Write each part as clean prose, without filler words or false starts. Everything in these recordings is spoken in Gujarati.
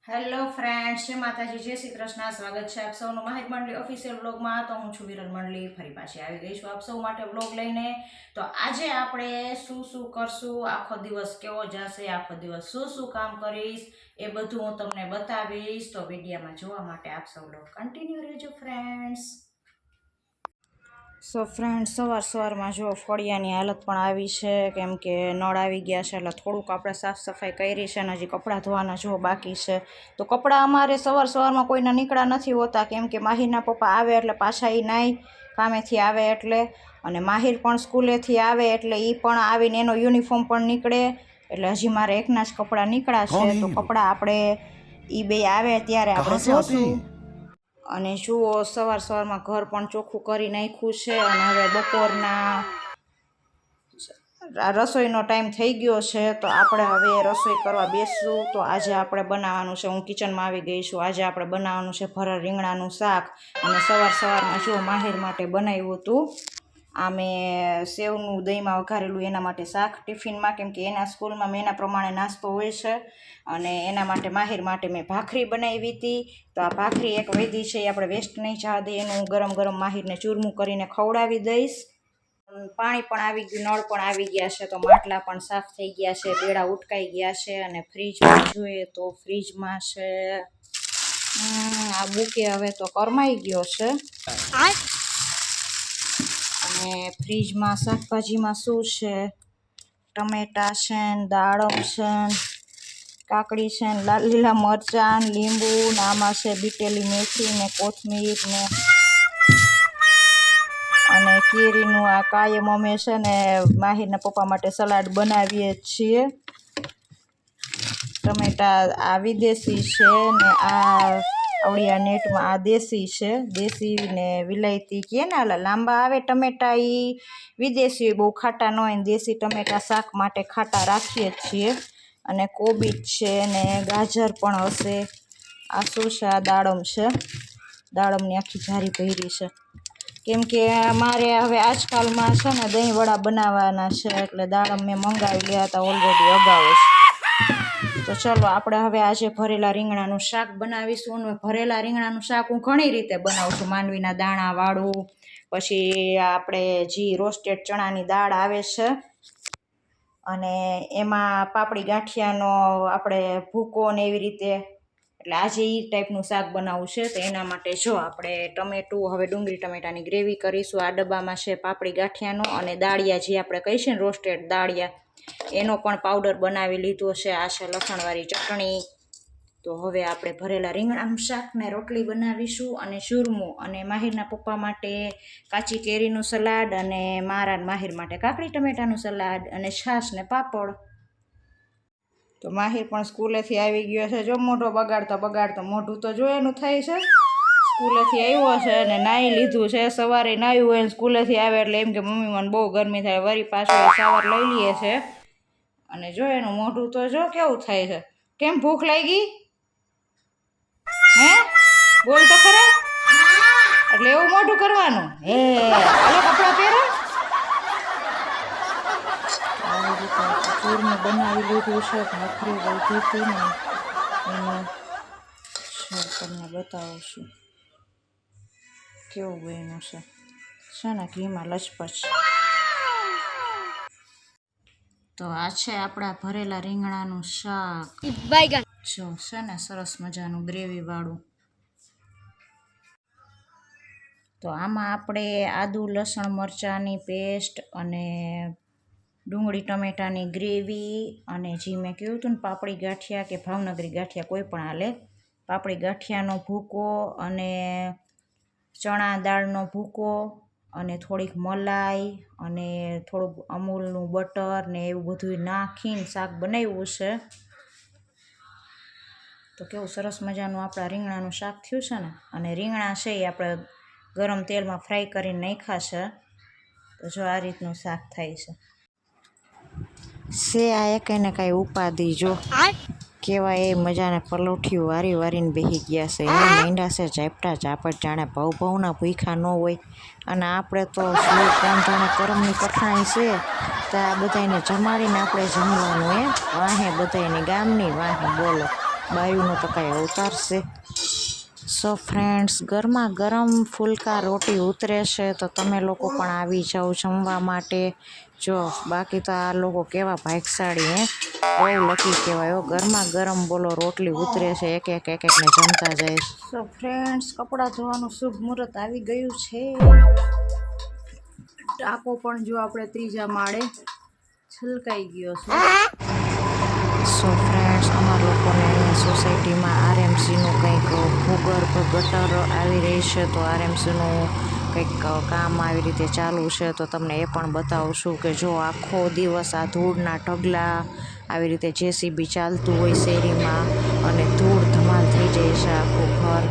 હેલો ફ્રેન્ડ્સ, જય માતાજી, જય શ્રી કૃષ્ણ. સ્વાગત છે આપ સૌનું માહિર મંડળી ઓફિશિયલ બ્લોગમાં. તો હું છું વિરલ મંડળી, ફરી પાછી આવી ગઈ છું આપ સૌ માટે બ્લોગ લઈને. તો આજે આપણે શું કરશું, આખો દિવસ કેવો જશે, આખો દિવસ શું કામ કરીશ, એ બધું હું તમને બતાવીશ. તો વિડીયોમાં જોવા માટે આપ સૌ બ્લોગ કન્ટિન્યુ રહેજો ફ્રેન્ડ્સ. સો ફ્રેન્ડ, સવારમાં જો ફળિયાની હાલત પણ આવી છે, કેમ કે નળ આવી ગયા છે, એટલે થોડુંક આપણે સાફ સફાઈ કરી છે અને હજી કપડાં ધોવાના જો બાકી છે. તો કપડાં અમારે સવારમાં કોઈના નીકળ્યા નથી હોતા, કેમ કે માહિરના પપ્પા આવે એટલે પાછા એ નાઈ કામેથી આવે એટલે, અને માહિર પણ સ્કૂલેથી આવે એટલે એ પણ આવીને એનો યુનિફોર્મ પણ નીકળે, એટલે હજી મારે એકના જ કપડાં નીકળ્યા છે. તો કપડાં આપણે એ બે આવે ત્યારે આપણે ધોશું. અને જુઓ, સવારમાં ઘર પણ ચોખ્ખું કરી નાખ્યું છે, અને હવે બપોરના રસોઈનો ટાઈમ થઈ ગયો છે. તો આપણે હવે રસોઈ કરવા બેસશું. તો આજે આપણે બનાવવાનું છે, હું કિચનમાં આવી ગઈ છું. આજે આપણે બનાવવાનું છે ભરેલ રીંગણાનું શાક. અને સવારમાં જો માહિર માટે બનાવ્યું હતું આ મેં સેવનું દહીંમાં વઘારેલું, એના માટે શાક ટિફિનમાં, કેમ કે એના સ્કૂલમાં મેં એના પ્રમાણે નાસ્તો હોય છે. અને એના માટે માહિર માટે મેં ભાખરી બનાવી હતી. તો આ ભાખરી એક વૈધી છે, એ આપણે વેસ્ટ નહીં જવા દઈએ. એનું ગરમ માહિરને ચૂરમું કરીને ખવડાવી દઈશ. પાણી પણ આવી ગયું, નળ પણ આવી ગયા છે, તો માટલા પણ સાફ થઈ ગયા છે, બેડા ઉટકાઈ ગયા છે. અને ફ્રીજમાં જોઈએ તો ફ્રીજમાં છે આ બુકે હવે તો કરમાઈ ગયો છે. અને ફ્રીજમાં શાકભાજીમાં શું છે, ટમેટા છે, દાડમ છે, કાકડી છે, લીલા મરચાં, લીંબુ, આમાં છે બીટેલી મેથી ને કોથમીર ને, અને કેરીનું આ કાયમ અમે છે ને માહિરના પપ્પા માટે સલાડ બનાવીએ છીએ. ટમેટા આ વિદેશી છે ને આ આવડિયા નેટમાં આ દેશી છે. દેશી ને વિલાયતી કે ને લાંબા આવે ટમેટા, એ વિદેશી બહુ ખાટા ન હોય, દેશી ટમેટા શાક માટે ખાટા રાખીએ છીએ. અને કોબીજ છે ને ગાજર પણ હશે. આ શું છે, આ દાડમ છે, દાડમની આખી જારી ભરી છે, કેમ કે મારે હવે આજકાલમાં છે ને દહીં વડા બનાવવાના છે, એટલે દાડમ મેં મંગાવી લીધા હતા ઓલરેડી અગાઉ જ. તો ચલો આપણે હવે આજે ભરેલા રીંગણાનું શાક બનાવીશું. અને ભરેલા રીંગણાનું શાક હું ઘણી રીતે બનાવું છું, માંડવીના દાણાવાળું, પછી આપણે જે રોસ્ટેડ ચણાની દાળ આવે છે, અને એમાં પાપડી ગાંઠિયાનો આપણે ભૂકો ને એવી રીતે, એટલે આજે એ ટાઈપનું શાક બનાવવું છે. તો એના માટે જો આપણે ટમેટું, હવે ડુંગળી ટમેટાની ગ્રેવી કરીશું. આ ડબ્બામાં છે પાપડી ગાંઠિયાનો, અને દાળિયા જે આપણે કહીએ ને રોસ્ટેડ દાળિયા, એનો પણ પાવડર બનાવી લીધો છે. આ છે લસણવાળી ચટણી. તો હવે આપણે ભરેલા રીંગણાનું શાક ને રોટલી બનાવીશું, અને ચૂરમું, અને માહિરના પપ્પા માટે કાચી કેરીનું સલાડ, અને મારા માહિર માટે કાકડી ટમેટાનું સલાડ, અને છાશ ને પાપડ. તો માહિર પણ સ્કૂલેથી આવી ગયો છે. જો મોઢો બગાડતો મોઢું તો જોવાનું થાય છે. સ્કૂલેથી આવ્યો છે અને નાહી લીધું છે. સવારે નાહ્યું હોય, સ્કૂલેથી આવે એટલે એમ કે મમ્મી મને બહુ ગરમી થાય, વળી પાછું શાવર લઈ લઈએ છે. અને જો એનું મોઢું તો જો કેવું થાય છે. કેમ ભૂખ લાગી? હે બોલ તો ખરા. એટલે એવું મોઢું કરવાનું. હે હાલો કપડાં પહેરો. આવી રીતે ચૂરમું બનાવી લીધું છે. ભાખરી વધી હતી ને એને તમને બતાવું છું કેવું બન્યું છે ને ઘીમાં લચપચ. તો આ છે આપણા ભરેલા રીંગણાનું શાક. જો છે ને સરસ મજાનું ગ્રેવી વાળું. તો આમાં આપણે આદુ લસણ મરચાંની પેસ્ટ, અને ડુંગળી ટમેટાની ગ્રેવી, અને જે મેં કહ્યું હતું ને પાપડી ગાંઠિયા કે ભાવનગરી ગાંઠિયા કોઈ પણ હાલે, પાપડી ગાંઠિયાનો ભૂકો, અને ચણા દાળનો ભૂકો, અને થોડીક મલાઈ, અને થોડુંક અમૂલનું બટર ને એવું બધું નાખીને શાક બનાવ્યું છે. તો કેવું સરસ મજાનું આપણા રીંગણાનું શાક થયું છે ને. અને રીંગણા છે એ આપણે ગરમ તેલમાં ફ્રાય કરીને નાખ્યા છે. તો જો આ રીતનું શાક થાય છે આ એકને કાંઈ ઉપાધિ જો કેવાય એ મજાને પલોઠિયું વારીને બેસી ગયા છે. એને માંડ્યા છે ઝાપટા ઝાપટ, જાણે ભાવના ભૂખા ન હોય. અને આપણે તો શું કોણ જાણે કરમની કઠણાઈ છે, તો આ બધાને જમાડીને આપણે જમવાનું. વાહે બધાની ગામની વાહે બોલો. બાયુનો તો કાંઈ અવતાર છે. સો ફ્રેન્ડ્સ, ગરમા ગરમ ફુલકા રોટી ઉતરે છે, તો તમે લોકો પણ આવી જાઓ જમવા માટે. જો બાકી તો આ લોકો કેવા ભાગશાળી બહુ લકી કહેવાય. ગરમા ગરમ બોલો રોટલી ઉતરે છે, એક એકને જમતા જાય. સો ફ્રેન્ડ્સ, કપડાં ધોવાનું શુભ મુહૂર્ત આવી ગયું છે. ટાંકો પણ જો આપણે ત્રીજા માળે છલકાઈ ગયો છે. સો ફ્રેન્ડ્સ, અમારા લોકોને અહીંયા સોસાયટીમાં આરએમસીનું કંઈક ભૂગર્ભ ગટર આવી રહી છે, તો આરએમસીનું કંઈક કામ આવી રીતે ચાલુ છે, તો તમને એ પણ બતાવશું કે જો આખો દિવસ આ ધૂળના ઢગલા આવી રીતે જેસીબી ચાલતું હોય શેરીમાં અને ધૂળ ધમાલ થઈ જાય છે આખું ઘર.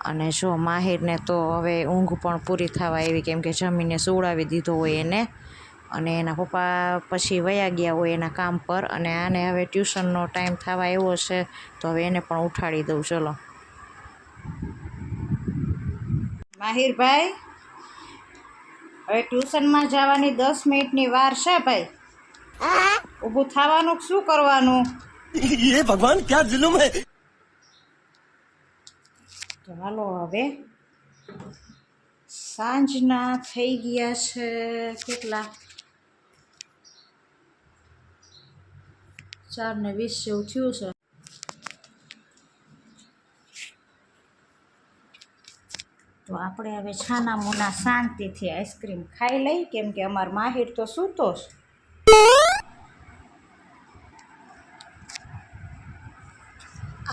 અને જો માહિરને તો હવે ઊંઘ પણ પૂરી થવા આવી, કેમ કે જમીને સુવડાવી દીધો હોય એને, અને એના પપ્પા પછી વયા ગયા હોય એના કામ પર, અને આને હવે ટ્યુશનનો ટાઈમ થવા આવ્યો છે, તો હવે એને પણ ઉઠાડી દઉં. ચલો માહિરભાઈ, હવે ટ્યુશનમાં જવાની 10 મિનિટની વાર છે ભાઈ. ઊભું થવાનું શું કરવાનું? ये भगवान क्या जुलुम है. તો હાલો, હવે સાંજના થઈ ગયા છે કેટલા 4:20 જેવું થયું છે. તો આપણે હવે છાના મોના શાંતિથી આઈસ્ક્રીમ ખાઈ લઈ, કેમ કે અમાર માહિર તો સૂતો જ.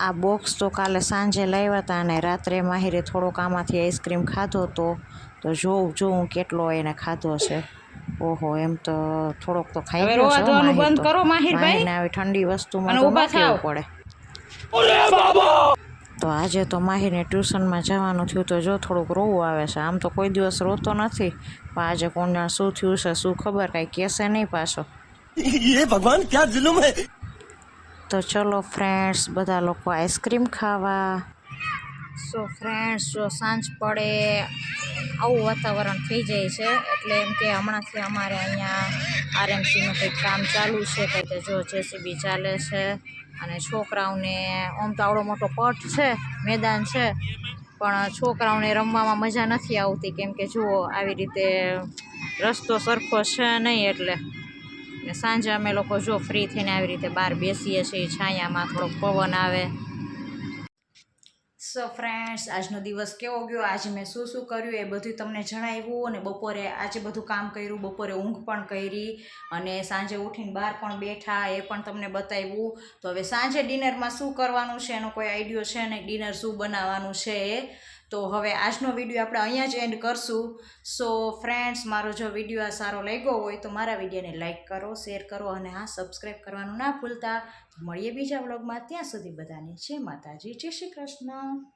આ બોક્સ તો કાલે સાંજે લાવ્યા હતા, અને રાત્રે માહિરે થોડોક આમાંથી આઈસ્ક્રીમ ખાધો તો જોઉં કેટલો એને ખાધો છે. ઓહો, એમ તો થોડોક તો ખાઈ ગયો છે. બંધ કરો માહિરભાઈ, આવી ઠંડી વસ્તુમાં તો ન કેવું પડે. તો આજે તો માહિરને ટ્યુશનમાં જવાનું થયું, તો જો થોડુંક રોવું આવે છે. આમ તો કોઈ દિવસ રોતો નથી, પણ આજે કોણ જાણે શું થયું છે, શું ખબર, કાંઈ કહેશે નહીં પાછો. ये भगवान क्या जुलुम है. તો ચલો ફ્રેન્ડ્સ, બધા લોકો આઈસ્ક્રીમ ખાવા. સો ફ્રેન્ડ્સ, જો સાંજ પડે આવું વાતાવરણ થઈ જાય છે, એટલે એમ કે હમણાંથી અમારે અહીંયા આરએમસીનું કંઈક કામ ચાલુ છે, કંઈક જો જેસીબી ચાલે છે, અને છોકરાઓને આમ તો આવડો મોટો પટ છે, મેદાન છે, પણ છોકરાઓને રમવામાં મજા નથી આવતી, કેમ કે જુઓ આવી રીતે રસ્તો સરખો છે નહીં. એટલે ને સાંજે અમે લોકો જો ફ્રી થઈને આવી રીતે બહાર બેસીએ છીએ છાયામાં, થોડોક પવન આવે. સો ફ્રેન્ડ્સ, આજનો દિવસ કેવો ગયો, આજે મેં શું શું કર્યું એ બધું તમને જણાવ્યું, અને બપોરે આજે બધું કામ કર્યું, બપોરે ઊંઘ પણ કરી, અને સાંજે ઉઠીને બહાર પણ બેઠા, એ પણ તમને બતાવ્યું. તો હવે સાંજે ડિનરમાં શું કરવાનું છે એનો કોઈ આઈડિયો છે ને, ડિનર શું બનાવવાનું છે એ. તો હવે આજનો વિડીયો આપણે અહીંયા જ એન્ડ કરશું. સો ફ્રેન્ડ્સ, મારો જો વિડીયો આ સારો લાગ્યો હોય તો મારા વિડીયોને લાઇક કરો, શેર કરો, અને હા, સબસ્ક્રાઈબ કરવાનું ના ભૂલતા. મળીએ બીજા વ્લોગમાં, ત્યાં સુધી બધાને જય માતાજી, જય શ્રી કૃષ્ણ.